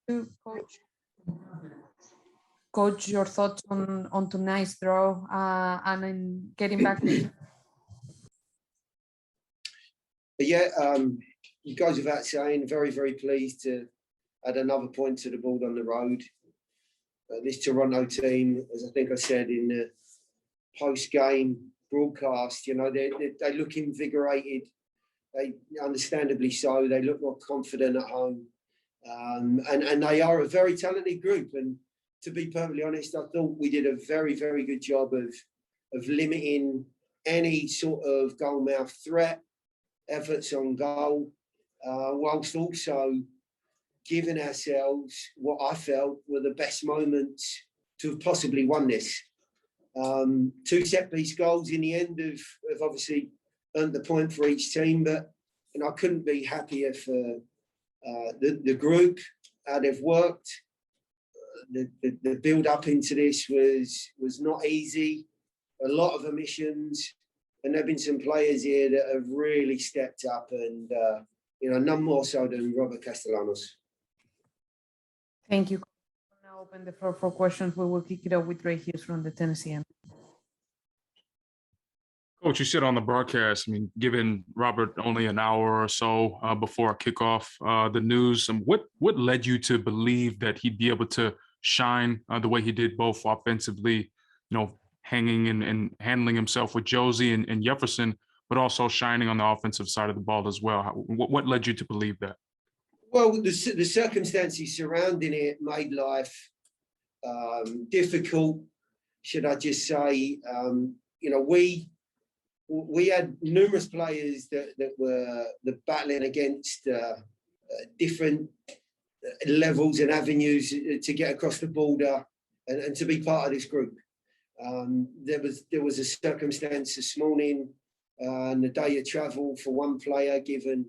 to coach. Coach, your thoughts on tonight's draw and in getting back. Yeah, it goes without saying, very, very pleased to add another point to the board on the road. This Toronto team, as I think I said in the post-game broadcast, you know, they look invigorated. They understandably so. They look more confident at home, and they are a very talented group. And to be perfectly honest, I thought we did a very, very good job of limiting any sort of goal mouth threat, efforts on goal, whilst also giving ourselves what I felt were the best moments to have possibly won this. 2 set-piece goals in the end have obviously earned the point for each team, but I couldn't be happier for the group, how they've worked. The build-up into this was not easy, a lot of omissions, and there have been some players here that have really stepped up, and none more so than Robert Castellanos. Thank you. I'll now open the floor for questions. We will kick it off with Ray Hughes from the Tennessean. Coach, you said on the broadcast, I mean, given Robert only an hour or so before kickoff, the news, what led you to believe that he'd be able to shine the way he did, both offensively, hanging and handling himself with Josie and Jefferson, but also shining on the offensive side of the ball as well? What led you to believe that? Well, the circumstances surrounding it made life difficult, should I just say. We had numerous players that were battling against different levels and avenues to get across the border and to be part of this group. There was a circumstance this morning and the day of travel for one player, given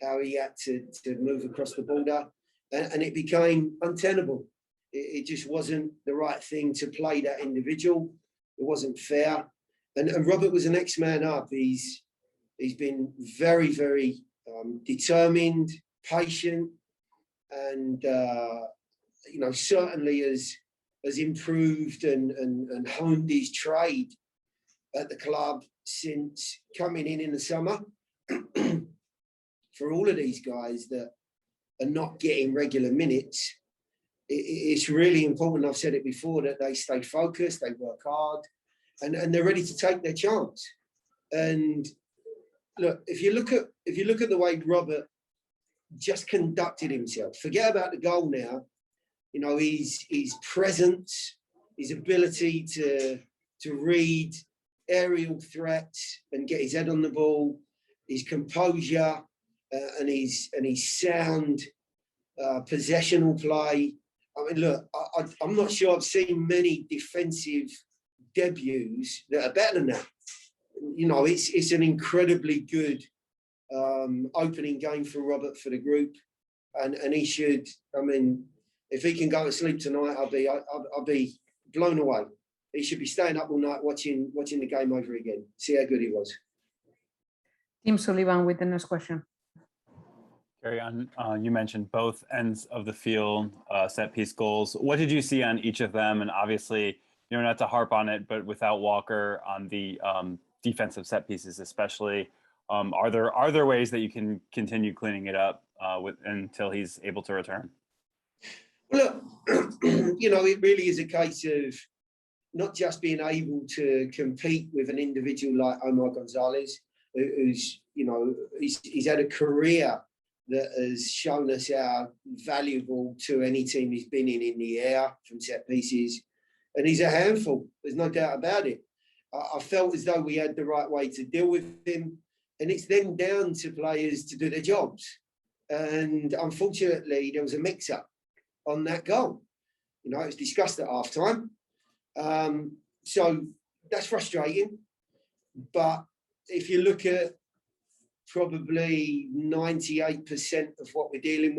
how he had to move across the border, and it became untenable. It just wasn't the right thing to play that individual. It wasn't fair. And Robert was the next man up. He's been very, very determined, patient, and certainly has improved and honed his trade at the club since coming in the summer. For all of these guys that are not getting regular minutes, it's really important, I've said it before, that they stay focused, they work hard, and they're ready to take their chance. And look, if you look at the way Robert just conducted himself, forget about the goal now, his presence, his ability to read aerial threats and get his head on the ball, his composure, and his sound possessional play. I mean, look, I'm not sure I've seen many defensive debuts that are better than that. It's an incredibly good opening game for Robert, for the group, and he should. I mean, if he can go to sleep tonight, I'll be blown away. He should be staying up all night watching the game over again. See how good he was. Tim Sullivan with the next question. Carry on. You mentioned both ends of the field, set piece goals. What did you see on each of them? And obviously, not to harp on it, but without Walker on the defensive set pieces, especially, are there ways that you can continue cleaning it up until he's able to return? Well, look, it really is a case of not just being able to compete with an individual like Omar Gonzalez, who's he's had a career that has shown us how valuable to any team he's been in the air from set pieces. And he's a handful, there's no doubt about it. I felt as though we had the right way to deal with him. And it's then down to players to do their jobs. And unfortunately, there was a mix-up on that goal. It was discussed at half-time. So that's frustrating. But if you look at probably 98% of what we're dealing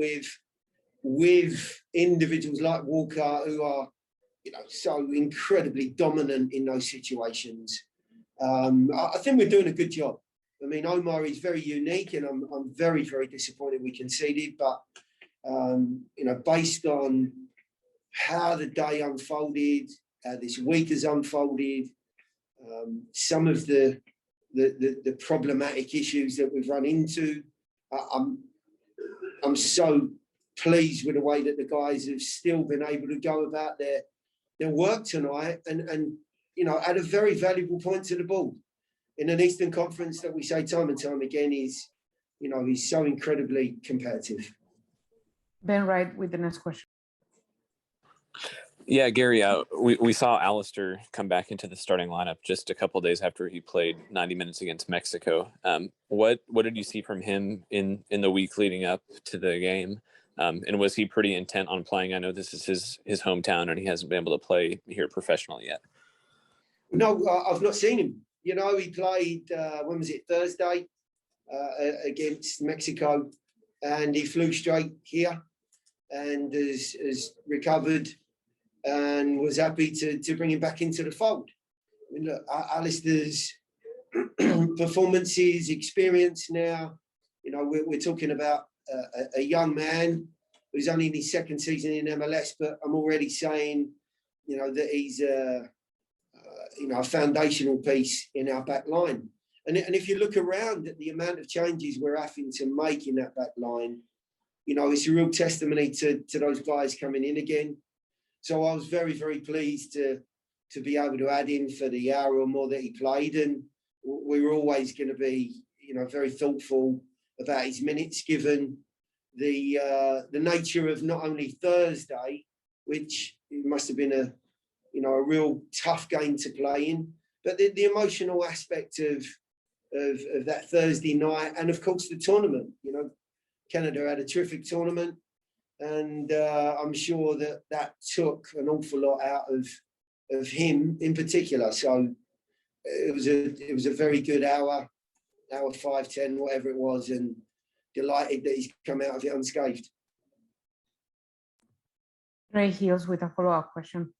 with individuals like Walker, who are, so incredibly dominant in those situations, I think we're doing a good job. I mean, Omar is very unique, and I'm very, very disappointed we conceded. But based on how the day unfolded, how this week has unfolded, some of the problematic issues that we've run into. I'm so pleased with the way that the guys have still been able to go about their work tonight and at a very valuable point to the ball in an Eastern Conference that we say time and time again is so incredibly competitive. Ben Wright with the next question. Yeah, Gary, we saw Alistair come back into the starting lineup just a couple of days after he played 90 minutes against Mexico. What did you see from him in the week leading up to the game? And was he pretty intent on playing? I know this is his hometown and he hasn't been able to play here professionally yet. No, I've not seen him. He played, when was it, Thursday against Mexico, and he flew straight here and has recovered and was happy to bring him back into the fold. I mean, look, Alistair's performances, experience now, we're talking about a young man who's only in his second season in MLS, but I'm already saying, that he's a foundational piece in our back line. And if you look around at the amount of changes we're having to make in that back line, it's a real testimony to those guys coming in again. So I was very, very pleased to be able to add him for the hour or more that he played. And we were always going to be, very thoughtful about his minutes, given the nature of not only Thursday, which must have been a real tough game to play in, but the emotional aspect of that Thursday night, and of course the tournament. Canada had a terrific tournament, and I'm sure that took an awful lot out of him in particular. So it was a very good hour 5-10, whatever it was, and delighted that he's come out of it unscathed. Ray Hills with a follow-up question.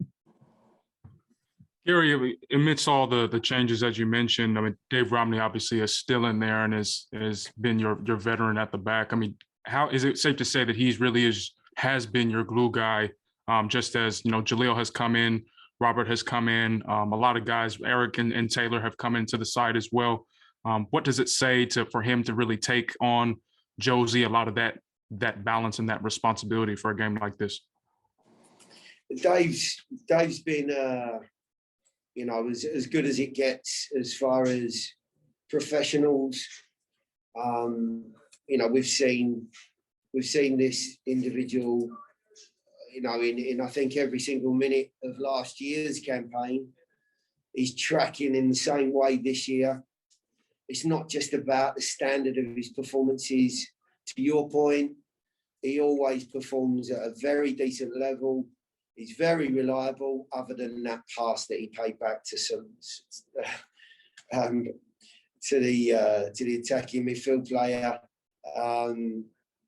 Gary, amidst all the changes that you mentioned, I mean, Dave Romney obviously is still in there and has been your veteran at the back. I mean, how is it safe to say that he's really has been your glue guy, just as, Jaleel has come in, Robert has come in, a lot of guys, Eric and Taylor have come into the side as well. What does it say for him to really take on Josie, a lot of that balance and that responsibility for a game like this? Dave's been, as good as it gets as far as professionals. We've seen this individual, in I think every single minute of last year's campaign. He's tracking in the same way this year. It's not just about the standard of his performances. To your point, he always performs at a very decent level. He's very reliable, other than that pass that he paid back to the attacking midfield player,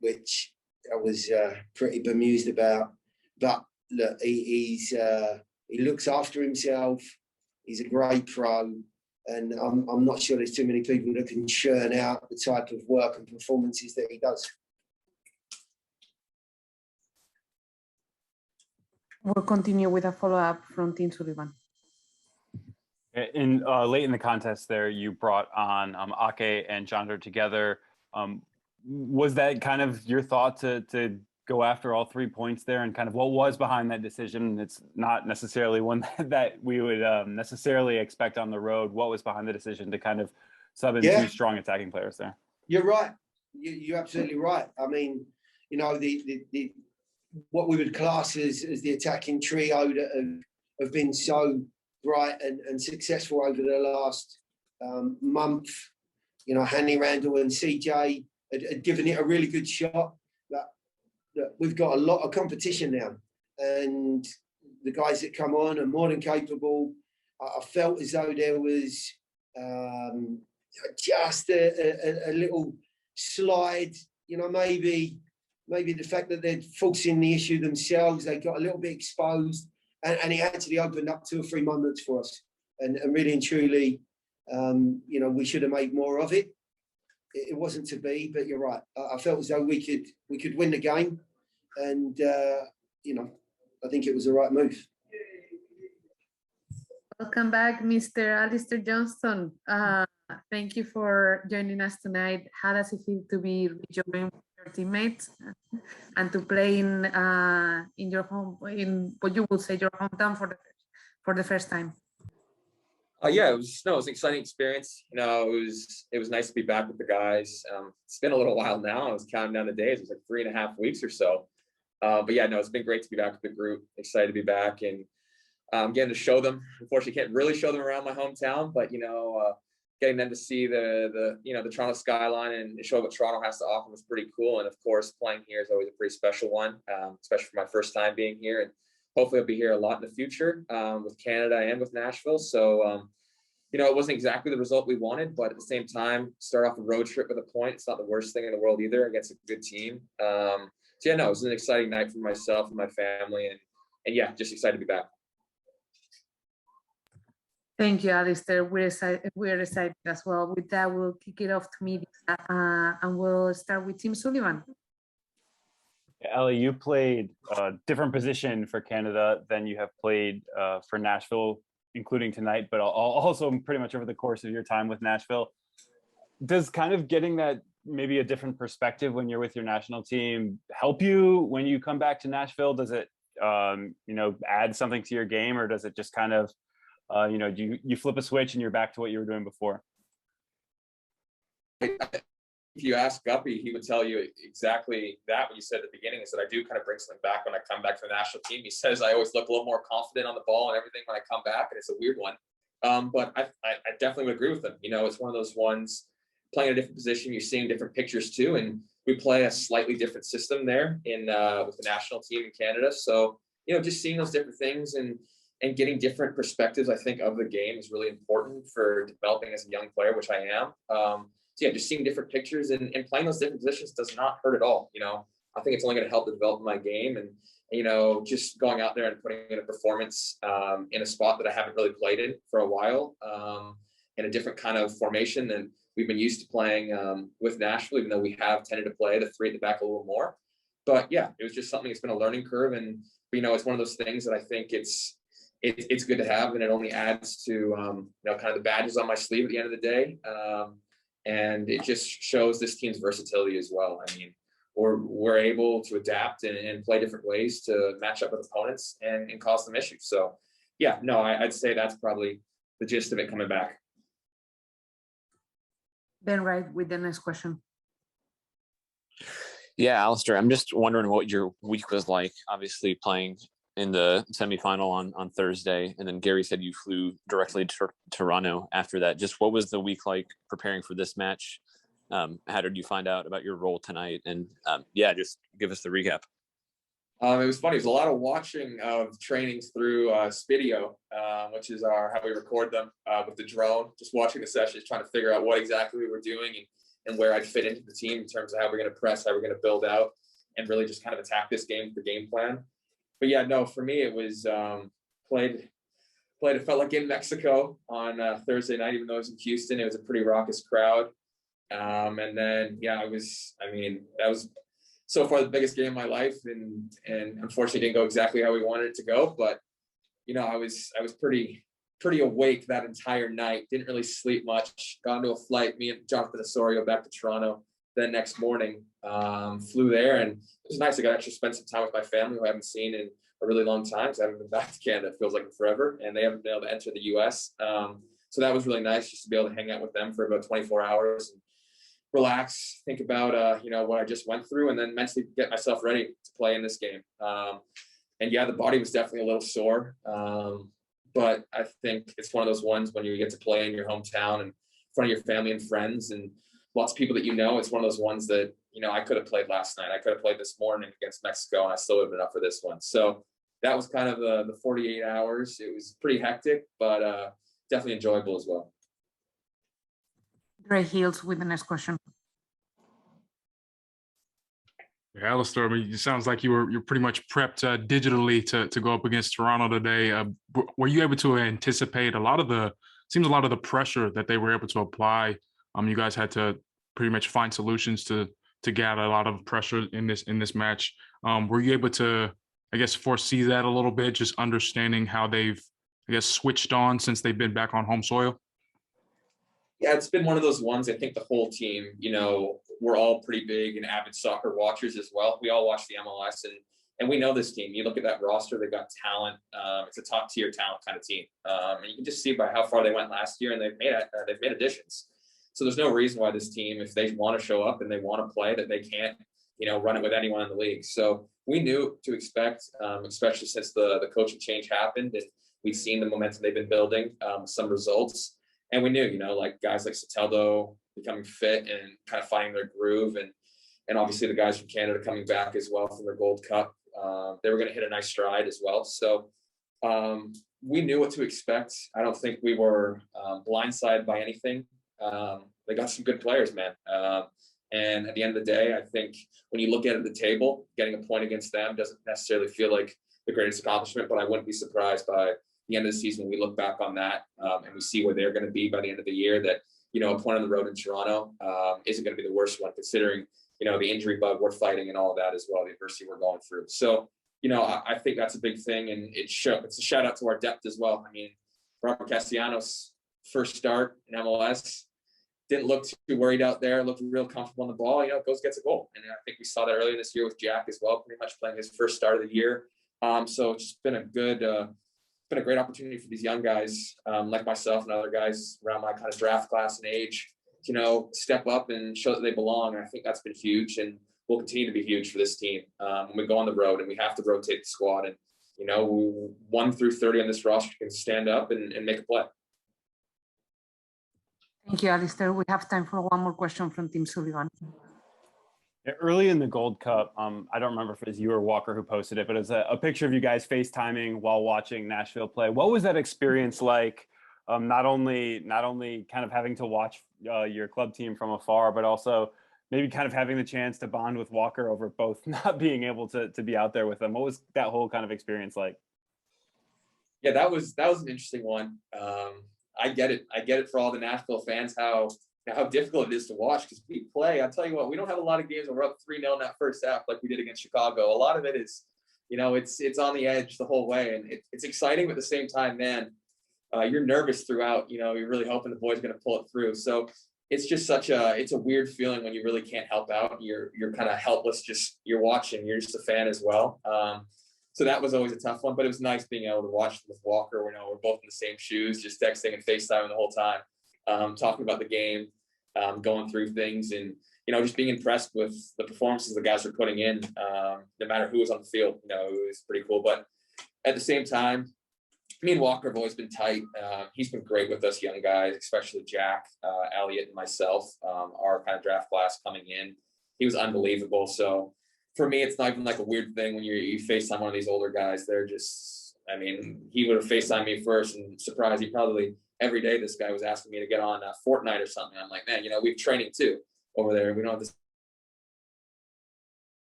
which I was pretty bemused about. But look, he looks after himself. He's a great pro, and I'm not sure there's too many people that can churn out the type of work and performances that he does. We'll continue with a follow-up from Tim Sullivan. Late in the contest there, you brought on Ake and Johnston together. Was that kind of your thought to go after all 3 points there, and kind of what was behind that decision? It's not necessarily one that we would necessarily expect on the road. What was behind the decision to kind of sub in two strong attacking players there? You're right. You're absolutely right. I mean, the what we would class as the attacking trio that have been so bright and successful over the last month. Hanny Randall and CJ had given it a really good shot. But we've got a lot of competition now, and the guys that come on are more than capable. I felt as though there was just a little slide, maybe the fact that they're forcing the issue themselves, they got a little bit exposed, and it actually opened up 2 or 3 moments for us. And really and truly, we should have made more of it. It wasn't to be, but you're right. I felt as though we could win the game. and I think it was the right move. Welcome back, Mr. Alistair Johnston. Thank you for joining us tonight. How does it feel to be rejoined with your teammates and to play in your home, in what you would say your hometown for the first time? Yeah, it was an exciting experience. It was nice to be back with the guys. It's been a little while now. I was counting down the days. It was like 3.5 weeks or so. But yeah, no, it's been great to be back with the group. Excited to be back and getting to show them. Unfortunately, can't really show them around my hometown, but getting them to see the Toronto skyline and show what Toronto has to offer was pretty cool. And of course, playing here is always a pretty special one, especially for my first time being here. And hopefully I'll be here a lot in the future with Canada and with Nashville. So, it wasn't exactly the result we wanted, but at the same time, start off a road trip with a point. It's not the worst thing in the world either against a good team. So yeah, no, it was an exciting night for myself and my family. And yeah, just excited to be back. Thank you, Alistair. We're excited as well. With that, we'll kick it off to media, and we'll start with Tim Sullivan. Ellie, you played a different position for Canada than you have played for Nashville, including tonight, but also pretty much over the course of your time with Nashville. Does kind of getting that maybe a different perspective when you're with your national team help you when you come back to Nashville? Does it, add something to your game, or does it just kind of, you flip a switch and you're back to what you were doing before? If you ask Guppy, he would tell you exactly that. What you said at the beginning is that I do kind of bring something back when I come back to the national team. He says I always look a little more confident on the ball and everything when I come back, and it's a weird one. But I definitely would agree with him. It's one of those ones, playing a different position, you're seeing different pictures too. And we play a slightly different system there with the national team in Canada. So, just seeing those different things and getting different perspectives, I think, of the game is really important for developing as a young player, which I am. So yeah, just seeing different pictures and playing those different positions does not hurt at all. I think it's only going to help to develop my game and just going out there and putting in a performance in a spot that I haven't really played in for a while, in a different kind of formation than we've been used to playing with Nashville, even though we have tended to play the three at the back a little more. But yeah, it was just something that's been a learning curve, and it's one of those things that I think it's good to have, and it only adds to kind of the badges on my sleeve at the end of the day. And it just shows this team's versatility as well. I mean, we're able to adapt and play different ways to match up with opponents and cause them issues. So yeah, no, I'd say that's probably the gist of it coming back. Ben Wright with the next question. Yeah, Alistair, I'm just wondering what your week was like, obviously playing in the semifinal on Thursday. And then Gary said you flew directly to Toronto after that. Just what was the week like preparing for this match? How did you find out about your role tonight? And just give us the recap. It was funny. It was a lot of watching of trainings through Spidio, which is how we record them with the drone, just watching the sessions, trying to figure out what exactly we were doing and where I'd fit into the team in terms of how we're going to press, how we're going to build out, and really just kind of attack this game with the game plan. But yeah, no, for me, it was played. It felt like in Mexico on Thursday night, even though it was in Houston. It was a pretty raucous crowd. And then, that was so far the biggest game of my life. And unfortunately didn't go exactly how we wanted it to go. But, I was pretty awake that entire night. Didn't really sleep much. Got into a flight, me and Johnston back to Toronto the next morning. Flew there, and it was nice. I got to actually spend some time with my family who I haven't seen in a really long time, because I haven't been back to Canada. It feels like forever, and they haven't been able to enter the US. So that was really nice, just to be able to hang out with them for about 24 hours and relax, think about what I just went through, and then mentally get myself ready to play in this game. And yeah, the body was definitely a little sore, but I think it's one of those ones when you get to play in your hometown and in front of your family and friends and lots of people that it's one of those ones that I could have played last night. I could have played this morning against Mexico, and I still would have been up for this one. So that was kind of the 48 hours. It was pretty hectic, but definitely enjoyable as well. Gray Hills with the next question. Yeah, Alistair, it sounds like you're pretty much prepped digitally to go up against Toronto today. Were you able to anticipate a lot of the pressure that they were able to apply? You guys had to pretty much find solutions to to gather a lot of pressure in this match. Were you able to, I guess, foresee that a little bit, just understanding how they've, I guess, switched on since they've been back on home soil? Yeah, it's been one of those ones. I think the whole team, we're all pretty big and avid soccer watchers as well. We all watch the MLS, and we know this team. You look at that roster; they've got talent. It's a top tier talent kind of team, and you can just see by how far they went last year, and they've made additions. So there's no reason why this team, if they want to show up and they want to play, that they can't, run it with anyone in the league. So we knew what to expect, especially since the coaching change happened, and we've seen the momentum they've been building, some results. And we knew, like guys like Soteldo becoming fit and kind of finding their groove, and obviously the guys from Canada coming back as well from their Gold Cup, they were going to hit a nice stride as well. So we knew what to expect. I don't think we were blindsided by anything. They got some good players, man. And at the end of the day, I think when you look at it at the table, getting a point against them doesn't necessarily feel like the greatest accomplishment, but I wouldn't be surprised by the end of the season when we look back on that and we see where they're going to be by the end of the year, that, a point on the road in Toronto isn't going to be the worst one, considering, the injury bug we're fighting and all of that as well, the adversity we're going through. So, I think that's a big thing, and it's a shout out to our depth as well. I mean, Robert Castellanos, first start in MLS, didn't look too worried out there, looked real comfortable on the ball, goes, gets a goal. And I think we saw that earlier this year with Jack as well, pretty much playing his first start of the year. So it's just been a great opportunity for these young guys, like myself and other guys around my kind of draft class and age, step up and show that they belong. And I think that's been huge and will continue to be huge for this team when we go on the road and we have to rotate the squad. And, 1 through 30 on this roster can stand up and make a play. Thank you, Alistair. We have time for one more question from Tim Sullivan. Early in the Gold Cup, I don't remember if it was you or Walker who posted it, but it's a picture of you guys FaceTiming while watching Nashville play. What was that experience like? Not only kind of having to watch your club team from afar, but also maybe kind of having the chance to bond with Walker over both not being able to be out there with them. What was that whole kind of experience like? Yeah, that was an interesting one. I get it for all the Nashville fans, how difficult it is to watch, because we play. I'll tell you what, we don't have a lot of games where we're up 3-0 in that first half like we did against Chicago. A lot of it is, it's on the edge the whole way, and it's exciting, but at the same time, man, you're nervous throughout. You're really hoping the boys are going to pull it through. So it's just it's a weird feeling when you really can't help out. You're kind of helpless. Just you're watching. You're just a fan as well. So that was always a tough one, but it was nice being able to watch with Walker. We're both in the same shoes, just texting and FaceTiming the whole time, talking about the game, going through things, and just being impressed with the performances the guys are putting in, no matter who was on the field. It was pretty cool. But at the same time, me and Walker have always been tight. He's been great with us young guys, especially Jack, Elliot, and myself, our kind of draft class coming in. He was unbelievable. So for me, it's not even like a weird thing when you FaceTime one of these older guys. They're just, he would have FaceTimed me first, and surprised, he probably every day this guy was asking me to get on Fortnite or something. I'm like, man, we have training too over there. We don't have this.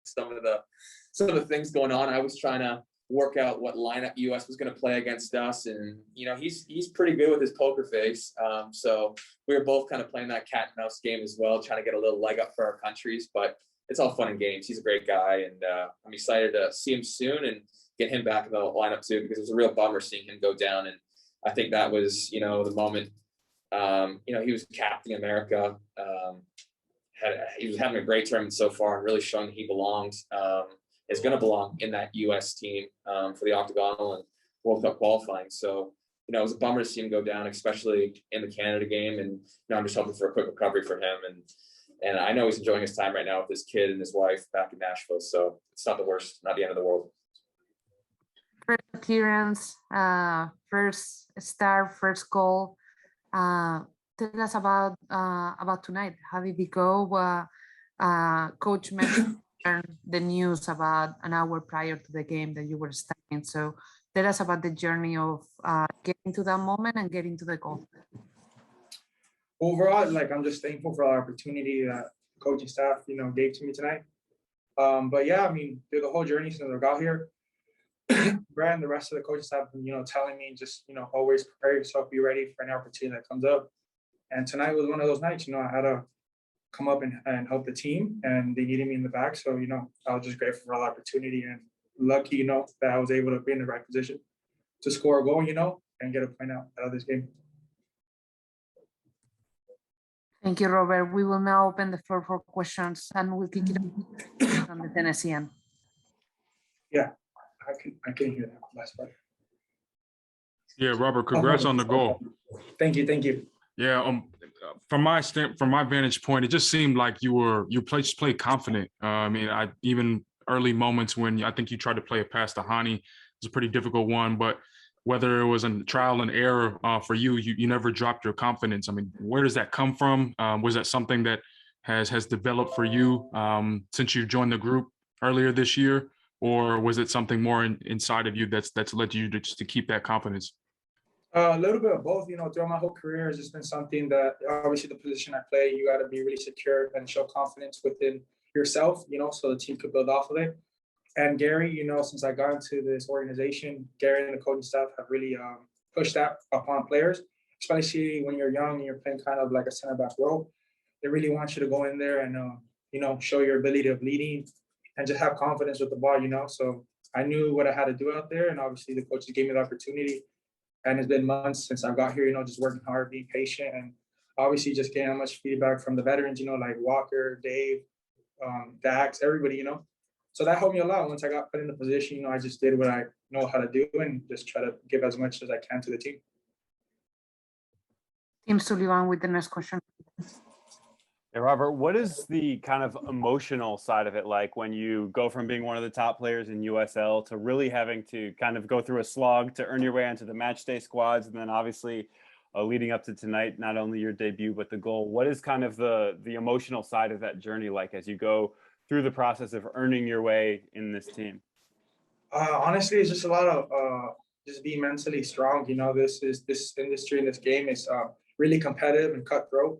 Some of the things going on. I was trying to work out what lineup US was going to play against us, and he's pretty good with his poker face. So we were both kind of playing that cat and mouse game as well, trying to get a little leg up for our countries. But it's all fun and games. He's a great guy, and I'm excited to see him soon and get him back in the lineup too, because it was a real bummer seeing him go down. And I think that was, the moment, he was captaining America. He was having a great tournament so far and really showing he belonged, is going to belong in that U.S. team for the Octagonal and World Cup qualifying. So, it was a bummer to see him go down, especially in the Canada game. And, I'm just hoping for a quick recovery for him. And I know he's enjoying his time right now with his kid and his wife back in Nashville. So it's not the worst, not the end of the world. First appearance, first start, first goal. Tell us about tonight. How did it go? Coach mentioned the news about an hour prior to the game that you were starting. So tell us about the journey of getting to that moment and getting to the goal. Overall, I'm just thankful for the opportunity that the coaching staff, gave to me tonight. But yeah, through the whole journey since I got here, Brad and the rest of the coaching staff, telling me just, always prepare yourself, be ready for any opportunity that comes up. And tonight was one of those nights. I had a come up and help the team, and they needed me in the back. So, you know, I was just grateful for all the opportunity and lucky, you know, that I was able to be in the right position to score a goal, you know, and get a point out of this game. Thank you, Robert. We will now open the floor for questions, and we'll kick it off from the Tennessean. Yeah, I can hear that last part. Yeah, Robert, congrats on the goal. Thank you, thank you. Yeah, from my vantage point, it just seemed like you played confident. I mean, even early moments when I think you tried to play a pass to Hani, it's a pretty difficult one, but whether it was a trial and error for you, you never dropped your confidence. I mean, where does that come from? Was that something that has developed for you since you joined the group earlier this year, or was it something more inside of you that's led you to keep that confidence? A little bit of both, you know, throughout my whole career, it's just been something that obviously the position I play, you got to be really secure and show confidence within yourself, you know, so the team could build off of it. And Gary, you know, since I got into this organization, Gary and the coaching staff have really pushed that upon players, especially when you're young and you're playing kind of like a center back role. They really want you to go in there and, you know, show your ability of leading and just have confidence with the ball, you know. So I knew what I had to do out there, and obviously the coaches gave me the opportunity. And it's been months since I got here, you know, just working hard, being patient, and obviously just getting much feedback from the veterans, you know, like Walker, Dave, Dax, everybody, you know. So that helped me a lot. Once I got put in the position, you know, I just did what I know how to do and just try to give as much as I can to the team. Tim Sullivan with the next question. Hey, Robert, what is the kind of emotional side of it like when you go from being one of the top players in USL to really having to kind of go through a slog to earn your way onto the match day squads, and then obviously leading up to tonight, not only your debut, but the goal? What is kind of the emotional side of that journey like as you go through the process of earning your way in this team? Honestly, it's just a lot of just being mentally strong. You know, this industry and this game is really competitive and cutthroat.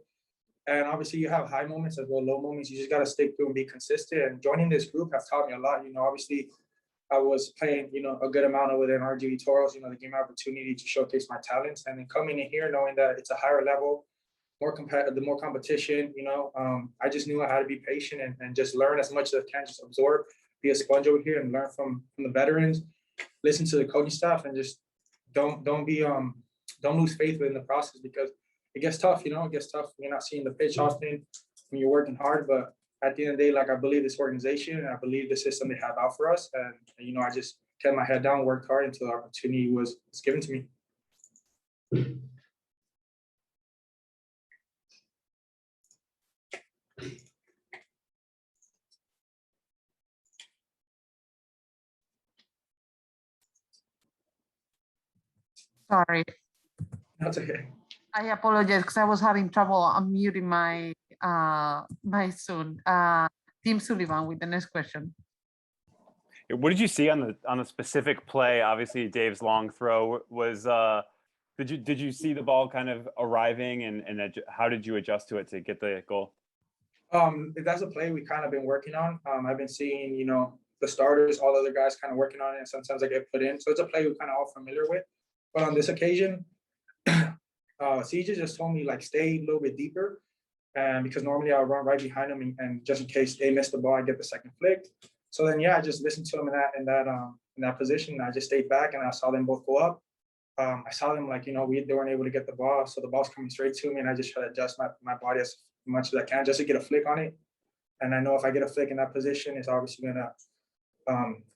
And obviously you have high moments as well, low moments. You just got to stick through and be consistent. And joining this group has taught me a lot. You know, obviously I was playing, you know, a good amount of within RGV Toros, you know, they gave me opportunity to showcase my talents. And then coming in here, knowing that it's a higher level, more competition, you know, I just knew I had to be patient and just learn as much as I can, just absorb, be a sponge over here and learn from the veterans, listen to the coaching staff, and just don't lose faith within the process, because it gets tough, you know, it gets tough when you're not seeing the pitch often, when you're working hard. But at the end of the day, like, I believe this organization and I believe the system they have out for us. And you know, I just kept my head down, worked hard until the opportunity was given to me. Sorry, That's okay. I apologize because I was having trouble unmuting my my Zoom. Tim Sullivan with the next question. What did you see on the specific play? Obviously, Dave's long throw was. Did you see the ball kind of arriving, and how did you adjust to it to get the goal? That's a play we kind of been working on. I've been seeing, you know, the starters, all the other guys kind of working on it, and sometimes I get put in. So it's a play we're kind of all familiar with. But on this occasion, CJ just told me, like, stay a little bit deeper, and because normally I'll run right behind him, and just in case they miss the ball, I get the second flick. So then, yeah, I just listened to him in that position. And I just stayed back, and I saw them both go up. I saw them, like, you know, they weren't able to get the ball, so the ball's coming straight to me, and I just try to adjust my body as much as I can just to get a flick on it. And I know if I get a flick in that position, it's obviously gonna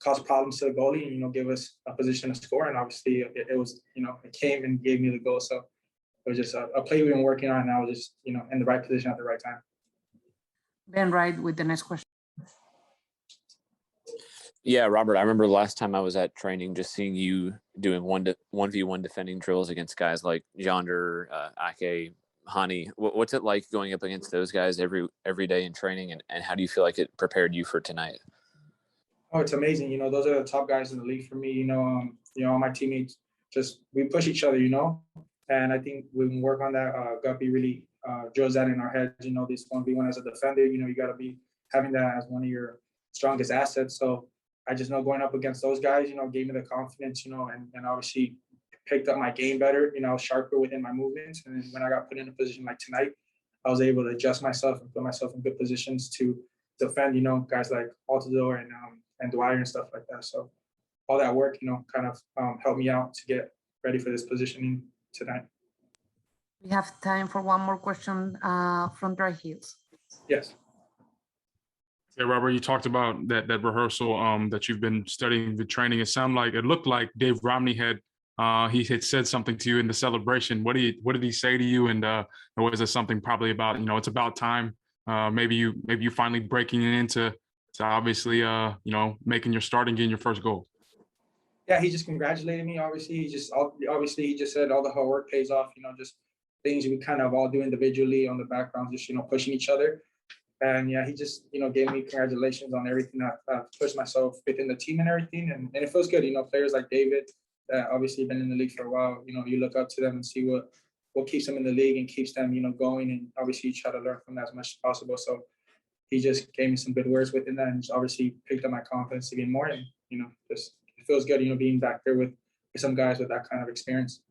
cause problems to the goalie and, you know, give us a position to score. And obviously it was, you know, it came and gave me the goal. So it was just a play we've been working on, and I was just, you know, in the right position at the right time. Ben Wright with the next question. Yeah, Robert, I remember last time I was at training, just seeing you doing 1v1 defending drills against guys like Jonder, Ake, Hani. What's it like going up against those guys every day in training, and how do you feel like it prepared you for tonight? Oh, it's amazing. You know, those are the top guys in the league for me. You know, all my teammates, we push each other, you know, and I think when we work on that, Guppy really drills that in our heads. You know, this 1v1 as a defender, you know, you got to be having that as one of your strongest assets. So I just know going up against those guys, you know, gave me the confidence, you know, and obviously picked up my game better, you know, sharper within my movements. And when I got put in a position like tonight, I was able to adjust myself and put myself in good positions to defend, you know, guys like Altidore and Dwyer and stuff like that. So all that work, you know, kind of helped me out to get ready for this positioning tonight. We have time for one more question from Dry Hills. Yes. Yeah, Robert, you talked about that rehearsal that you've been studying the training. It looked like Dave Romney had said something to you in the celebration. What did he say to you? And or was it something probably about, you know, it's about time, maybe you finally breaking into obviously you know, making your start and getting your first goal? Yeah, he just congratulated me. Obviously, he just said all the hard work pays off. You know, just things we kind of all do individually on the background, just, you know, pushing each other. And yeah, he just, you know, gave me congratulations on everything. I've pushed myself within the team and everything. And it feels good, you know, players like David, obviously been in the league for a while, you know, you look up to them and see what keeps them in the league and keeps them, you know, going. And obviously you try to learn from that as much as possible. So he just gave me some good words within that and just obviously picked up my confidence even more. And, you know, just it feels good, you know, being back there with some guys with that kind of experience.